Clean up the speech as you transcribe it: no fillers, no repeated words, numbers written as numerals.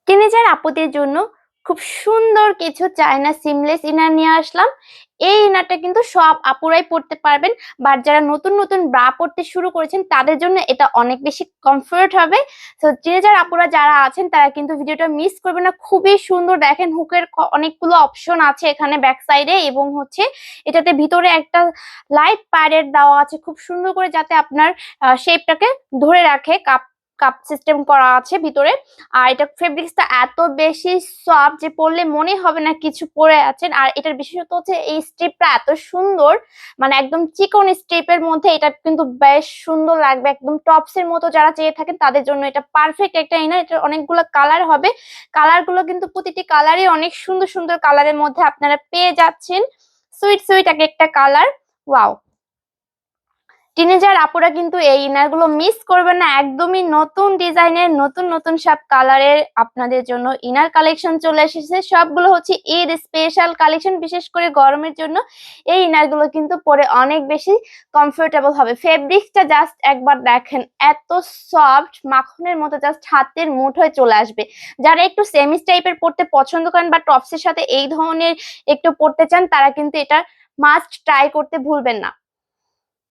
Teenager আপুদের জন্য খুব সুন্দর কিছু চায়না সিমলেস ইনার নিয়ে আসলাম। এই ইনারটা কিন্তু সব আপুরাই পড়তে পারবেন, বাট যারা নতুন নতুন ব্রা পড়তে শুরু করেছেন তাদের জন্য এটা অনেক বেশি কমফোর্ট হবে। তো টিনেজার আপুরা যারা আছেন তারা কিন্তু ভিডিওটা মিস করবেন না, খুবই সুন্দর। দেখেন হুকের অনেকগুলো অপশন আছে এখানে ব্যাক সাইডে, এবং হচ্ছে এটাতে ভিতরে একটা লাইট প্যাডের দেওয়া আছে খুব সুন্দর করে, যাতে আপনার শেপটাকে ধরে রাখে। কাপ কাপ সিস্টেম করা আছে ভিতরে। আর এটা ফেব্রিক্সটা এত বেশি সফট যে পরলে মনে হবে না কিছু পরে আছেন। আর এটার বিশেষত হচ্ছে এই স্ট্রিপটা এত সুন্দর, মানে একদম চিকন স্ট্রিপের মধ্যে এটা কিন্তু বেশ সুন্দর লাগবে। একদম টপস এর মতো যারা চেয়ে থাকেন তাদের জন্য এটা পারফেক্ট একটা ইনার। এটার অনেকগুলো কালার হবে, কালার গুলো কিন্তু প্রতিটি কালারই অনেক সুন্দর সুন্দর কালারের মধ্যে আপনারা পেয়ে যাচ্ছেন। সুইট সুইট এক একটা কালার। ওয়াও, টিনেজার আপুরা কিন্তু এই ইনার গুলো মিস করবেন না। একদমই নতুন ডিজাইনের নতুন নতুন সব কালারের আপনাদের জন্য ইনার কালেকশন চলে এসেছে। সবগুলো হচ্ছে ঈদ স্পেশাল কালেকশন, বিশেষ করে গরমের জন্য এই ইনার গুলো কিন্তু পরে অনেক বেশি কমফোর্টেবল হবে। ফেব্রিক্সটা জাস্ট একবার দেখেন, এত সফট মাখনের মতো, জাস্ট হাতের মুঠোয় চলে আসবে। যারা একটু সেমিস টাইপের পড়তে পছন্দ করেন বা টপসের সাথে এই ধরনের একটু পড়তে চান, তারা কিন্তু এটা মাস্ট ট্রাই করতে ভুলবেন না।